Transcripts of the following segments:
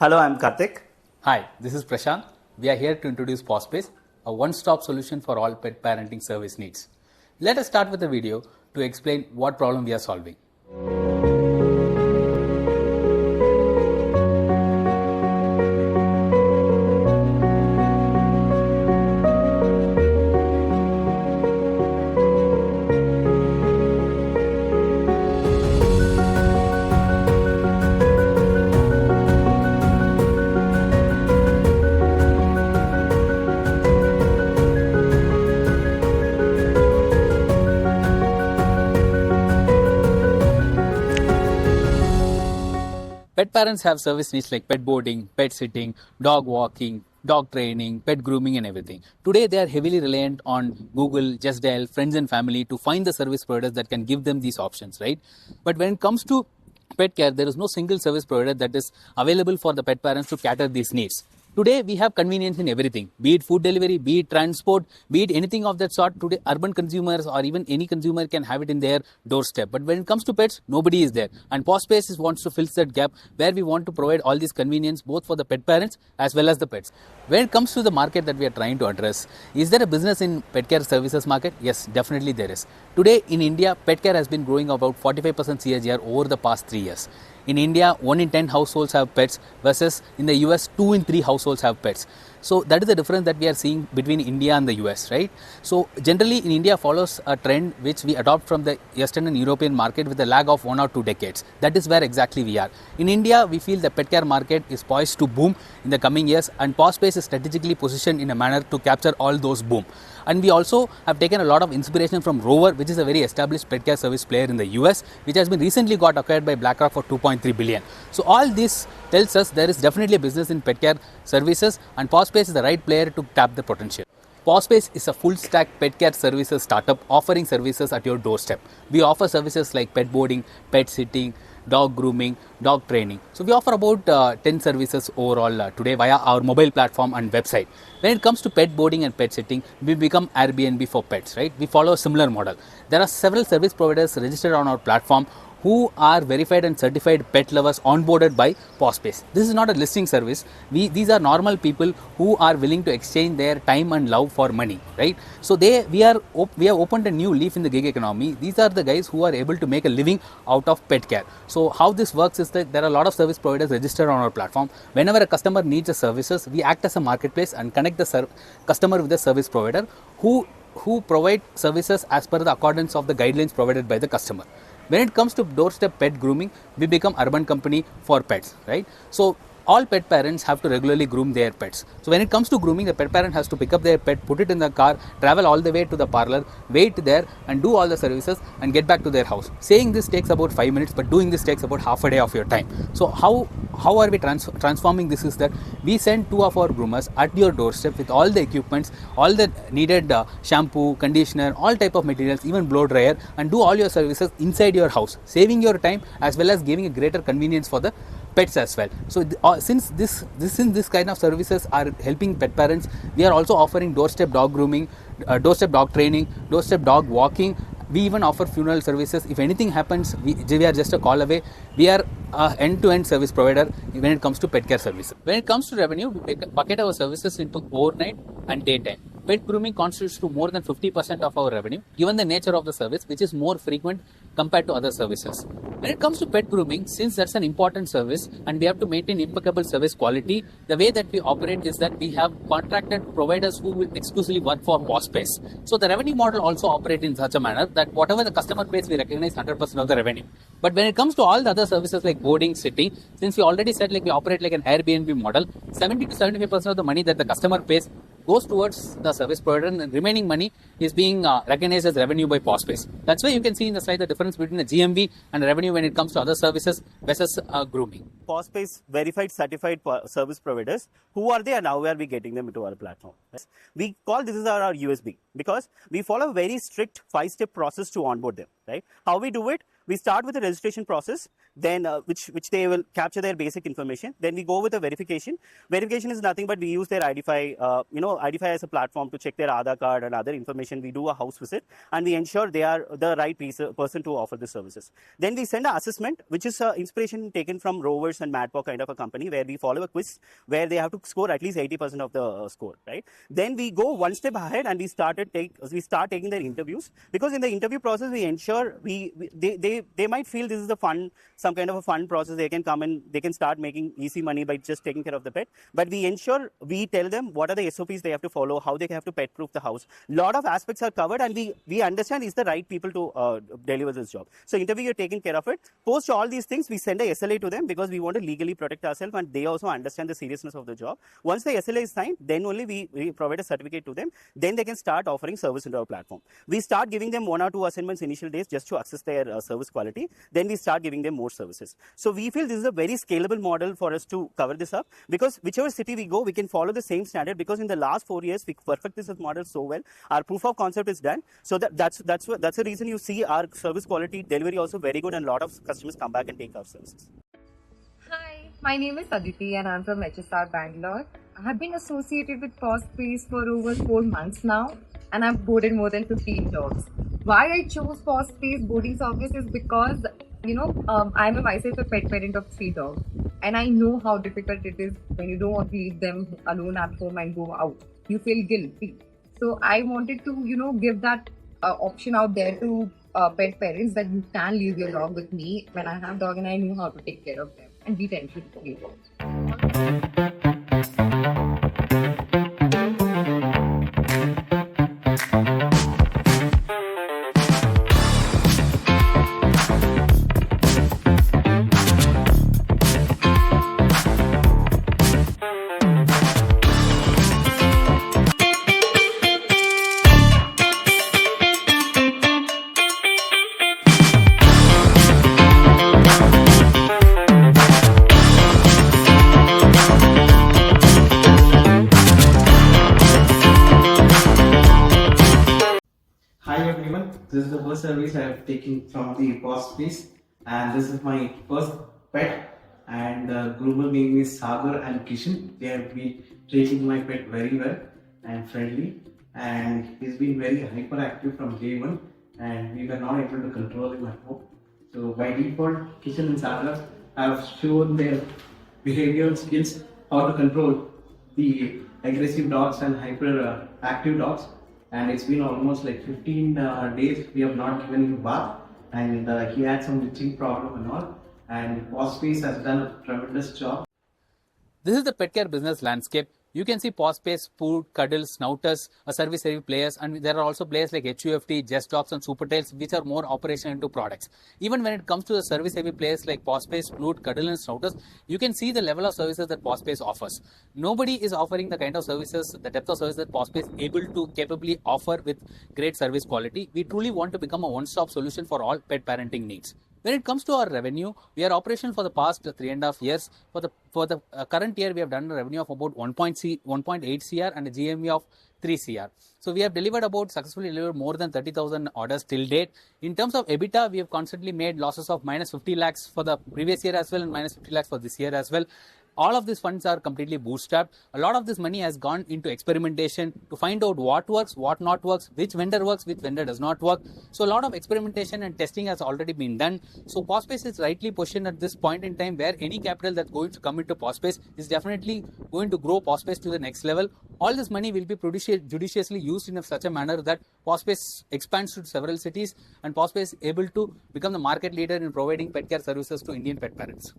Hello, I'm Karthik. Hi, this is Prashant. We are here to introduce PawSpace, a one-stop solution for all pet parenting service needs. Let us start with a video to explain what problem we are solving. Pet parents have service needs like pet boarding, pet sitting, dog walking, dog training, pet grooming and everything. Today they are heavily reliant on Google, Just Dial, friends and family to find the service providers that can give them these options, right? But when it comes to pet care, there is no single service provider that is available for the pet parents to cater these needs. Today, we have convenience in everything, be it food delivery, be it transport, be it anything of that sort. Today, urban consumers or even any consumer can have it in their doorstep. But when it comes to pets, nobody is there. And PawSpace wants to fill that gap where we want to provide all these convenience both for the pet parents as well as the pets. When it comes to the market that we are trying to address, is there a business in pet care services market? Yes, definitely there is. Today, in India, pet care has been growing about 45% CAGR over the past 3 years. In India, 1 in 10 households have pets versus in the US, 2 in 3 households have pets. So that is the difference that we are seeing between India and the US, right? So generally in India follows a trend which we adopt from the Western and European market with a lag of 1 or 2 decades. That is where exactly we are. In India, we feel the pet care market is poised to boom in the coming years, and PawSpace is strategically positioned in a manner to capture all those boom. And we also have taken a lot of inspiration from Rover, which is a very established pet care service player in the US, which has been recently got acquired by BlackRock for 2.3 billion. So all this tells us there is definitely a business in pet care services, and PawSpace is the right player to tap the potential. PawSpace is a full stack pet care services startup offering services at your doorstep. We offer services like pet boarding, pet sitting, dog grooming, dog training. So we offer about 10 services overall today via our mobile platform and website. When it comes to pet boarding and pet sitting, we become Airbnb for pets, right? We follow a similar model. There are several service providers registered on our platform who are verified and certified pet lovers onboarded by PawSpace. This is not a listing service. These are normal people who are willing to exchange their time and love for money, right? So we have opened a new leaf in the gig economy. These are the guys who are able to make a living out of pet care. So how this works is that there are a lot of service providers registered on our platform. Whenever a customer needs a services, we act as a marketplace and connect the customer with the service provider who provide services as per the accordance of the guidelines provided by the customer. When it comes to doorstep pet grooming, we become urban company for pets, right? So all pet parents have to regularly groom their pets. So when it comes to grooming, the pet parent has to pick up their pet, put it in the car, travel all the way to the parlor, wait there and do all the services and get back to their house. Saying this takes about 5 minutes, but doing this takes about half a day of your time. So how are we transforming this is that we send 2 of our groomers at your doorstep with all the equipments, all the needed shampoo, conditioner, all type of materials, even blow dryer, and do all your services inside your house, saving your time as well as giving a greater convenience for the pets as well. So since this kind of services are helping pet parents, we are also offering doorstep dog grooming, doorstep dog training, doorstep dog walking. We even offer funeral services. If anything happens, we are just a call away. We are an end-to-end service provider when it comes to pet care services. When it comes to revenue, we bucket our services into overnight and daytime. Pet grooming constitutes to more than 50% of our revenue, given the nature of the service, which is more frequent compared to other services. When it comes to pet grooming, since that's an important service and we have to maintain impeccable service quality, the way that we operate is that we have contracted providers who will exclusively work for PawSpace. So the revenue model also operates in such a manner that whatever the customer pays, we recognize 100% of the revenue. But when it comes to all the other services like boarding, sitting, since we already said we operate like an Airbnb model, 70 to 75% of the money that the customer pays goes towards the service provider, and the remaining money is being recognized as revenue by PawSpace. That's why you can see in the slide the difference between the GMV and revenue when it comes to other services versus grooming. PawSpace verified certified service providers. Who are they and how are we getting them into our platform? We call this is our USB because we follow a very strict 5-step process to onboard them, right? How we do it? We start with the registration process, then which they will capture their basic information. Then we go with the verification. Verification is nothing but we use their Identify, Identify as a platform to check their Aadhaar card and other information. We do a house visit and we ensure they are the right person to offer the services. Then we send an assessment, which is inspiration taken from Rovers and Madpok kind of a company, where we follow a quiz where they have to score at least 80% of the score, right? Then we go one step ahead and we start taking their interviews, because in the interview process we ensure they might feel this is some kind of a fun process. They can come and they can start making easy money by just taking care of the pet. But we ensure we tell them what are the SOPs they have to follow, how they have to pet proof the house. Lot of aspects are covered, and we understand is the right people to deliver this job. So interview, you're taking care of it. Post all these things, we send a SLA to them because we want to legally protect ourselves, and they also understand the seriousness of the job. Once the SLA is signed, then only we provide a certificate to them. Then they can start offering service into our platform. We start giving them 1 or 2 assignments initial days just to assess their service quality. Then we start giving them more services. So we feel this is a very scalable model for us to cover this up, because whichever city we go, we can follow the same standard, because in the last 4 years we perfect this model so well. Our proof of concept is done. So that's the reason you see our service quality delivery also very good, and a lot of customers come back and take our services. Hi, my name is Aditi and I'm from HSR Bangalore. I have been associated with PawSpace for over 4 months now, and I've boarded more than 15 dogs. Why I chose PawSpace boarding service is because, I'm myself a pet parent of 3 dogs, and I know how difficult it is when you don't want to leave them alone at home and go out. You feel guilty. So I wanted to, give that option out there to pet parents, that you can leave your dog with me when I have dog and I know how to take care of them and be tension free. Hi everyone, this is the first service I have taken from the PawSpace, and this is my first pet, and the groomer name is Sagar and Kishan. They have been treating my pet very well and friendly, and he's been very hyperactive from day one, and we were not able to control him at home. So by default, Kishan and Sagar have shown their behavioral skills, how to control the aggressive dogs and hyperactive dogs. And it's been almost like 15 days we have not given him bath, and he had some itching problem and all, and PawSpace has done a tremendous job. This is the pet care business landscape. You can see PawSpace, Food, Cuddle, Snouters, service heavy players, and there are also players like HUFT, Just Dogs and Supertails, which are more operational into products. Even when it comes to the service heavy players like PawSpace, Food, Cuddle and Snouters, you can see the level of services that PawSpace offers. Nobody is offering the kind of services, the depth of service that PawSpace is able to capably offer with great service quality. We truly want to become a one-stop solution for all pet parenting needs. When it comes to our revenue, we are operational for the past 3.5 years. For the current year, we have done a revenue of about 1.8 CR and a GMV of 3 CR. So we have successfully delivered more than 30,000 orders till date. In terms of EBITDA, we have constantly made losses of minus 50 lakhs for the previous year as well and minus 50 lakhs for this year as well. All of these funds are completely bootstrapped. A lot of this money has gone into experimentation to find out what works, what not works, which vendor works, which vendor does not work. So a lot of experimentation and testing has already been done. So PawSpace is rightly positioned at this point in time, where any capital that's going to come into PawSpace is definitely going to grow PawSpace to the next level. All this money will be judiciously used in such a manner that PawSpace expands to several cities, and PawSpace is able to become the market leader in providing pet care services to Indian pet parents.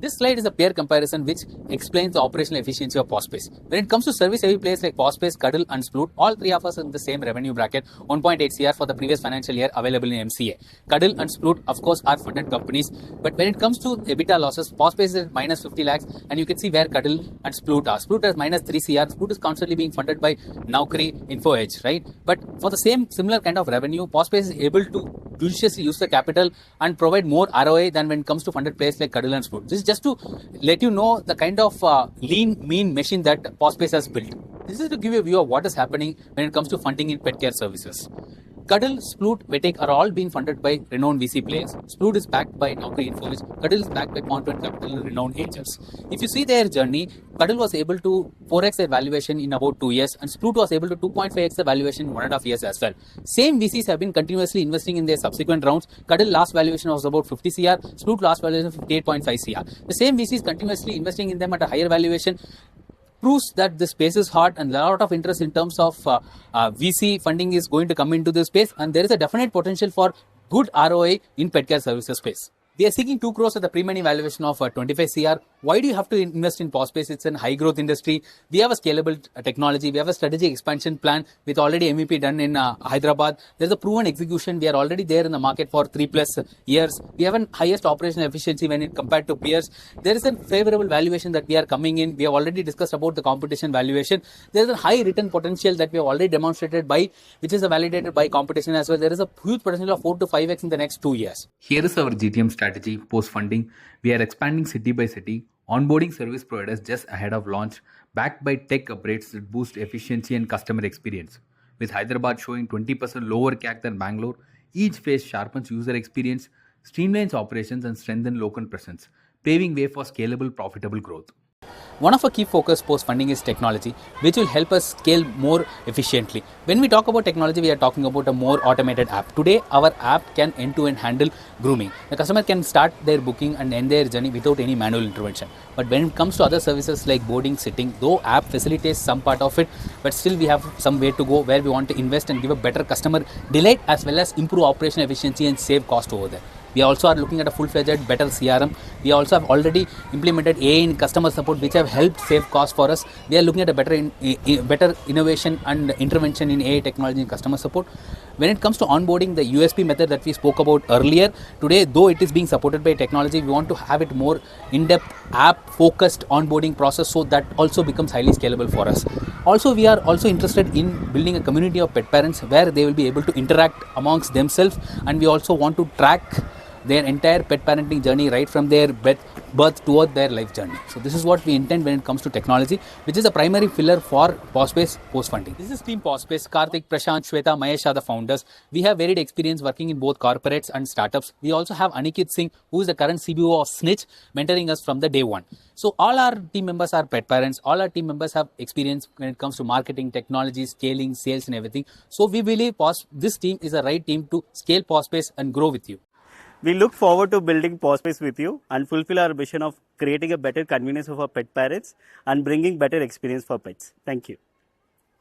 This slide is a peer comparison which explains the operational efficiency of PawSpace. When it comes to service heavy players like PawSpace, Cuddle and Sploot, all three of us are in the same revenue bracket, 1.8 CR for the previous financial year, available in MCA. Cuddle and Sploot, of course, are funded companies. But when it comes to EBITDA losses, PawSpace is at minus 50 lakhs, and you can see where Cuddle and Sploot are. Sploot has minus 3 CR. Sploot is constantly being funded by Naukri, InfoEdge, right? But for the similar kind of revenue, PawSpace is able to judiciously use the capital and provide more ROI than when it comes to funded players like Cuddle and Sploot. This is just to let you know the kind of lean, mean machine that PawSpace has built. This is to give you a view of what is happening when it comes to funding in pet care services. Cuddle, Sploot, Vetek are all being funded by renowned VC players. Sploot is backed by Naukri Infosys. Cuddle is backed by Quantum Capital, renowned angels. If you see their journey, Cuddle was able to 4x their valuation in about 2 years, and Sploot was able to 2.5x the valuation in 1.5 years as well. Same VCs have been continuously investing in their subsequent rounds. Cuddle last valuation was about 50 CR, Sploot last valuation 58.5 CR. The same VCs continuously investing in them at a higher valuation proves that the space is hot and a lot of interest in terms of VC funding is going to come into this space, and there is a definite potential for good ROI in pet care services space. We are seeking 2 crores at the pre-money valuation of 25 CR. Why do you have to invest in PawSpace? It's a high growth industry. We have a scalable technology. We have a strategic expansion plan with already MVP done in Hyderabad. There's a proven execution. We are already there in the market for 3+ years. We have a highest operational efficiency when it compared to peers. There is a favorable valuation that we are coming in. We have already discussed about the competition valuation. There is a high return potential that we have already demonstrated by, which is validated by competition as well. There is a huge potential of 4 to 5x in the next 2 years. Here is our GTM strategy post-funding. We are expanding city by city, onboarding service providers just ahead of launch, backed by tech upgrades that boost efficiency and customer experience. With Hyderabad showing 20% lower CAC than Bangalore, each phase sharpens user experience, streamlines operations and strengthens local presence, paving way for scalable, profitable growth. One of our key focus post-funding is technology, which will help us scale more efficiently. When we talk about technology, we are talking about a more automated app. Today, our app can end-to-end handle grooming. The customer can start their booking and end their journey without any manual intervention. But when it comes to other services like boarding, sitting, though app facilitates some part of it, but still we have some way to go where we want to invest and give a better customer delight as well as improve operational efficiency and save cost over there. We also are looking at a full-fledged better CRM. We also have already implemented AI in customer support, which have helped save costs for us. We are looking at a better innovation and intervention in AI technology in customer support. When it comes to onboarding, the USP method that we spoke about earlier, today, though it is being supported by technology, we want to have it more in-depth app-focused onboarding process so that also becomes highly scalable for us. Also, we are also interested in building a community of pet parents where they will be able to interact amongst themselves, and we also want to track their entire pet parenting journey right from their birth toward their life journey. So this is what we intend when it comes to technology, which is a primary pillar for PawSpace post-funding. This is Team PawSpace. Karthik, Prashant, Shweta, Mahesh are the founders. We have varied experience working in both corporates and startups. We also have Aniket Singh, who is the current CBO of Snitch, mentoring us from the day one. So all our team members are pet parents. All our team members have experience when it comes to marketing, technology, scaling, sales and everything. So we believe this team is the right team to scale PawSpace and grow with you. We look forward to building PawSpace with you and fulfill our mission of creating a better convenience of our pet parents and bringing better experience for pets. Thank you.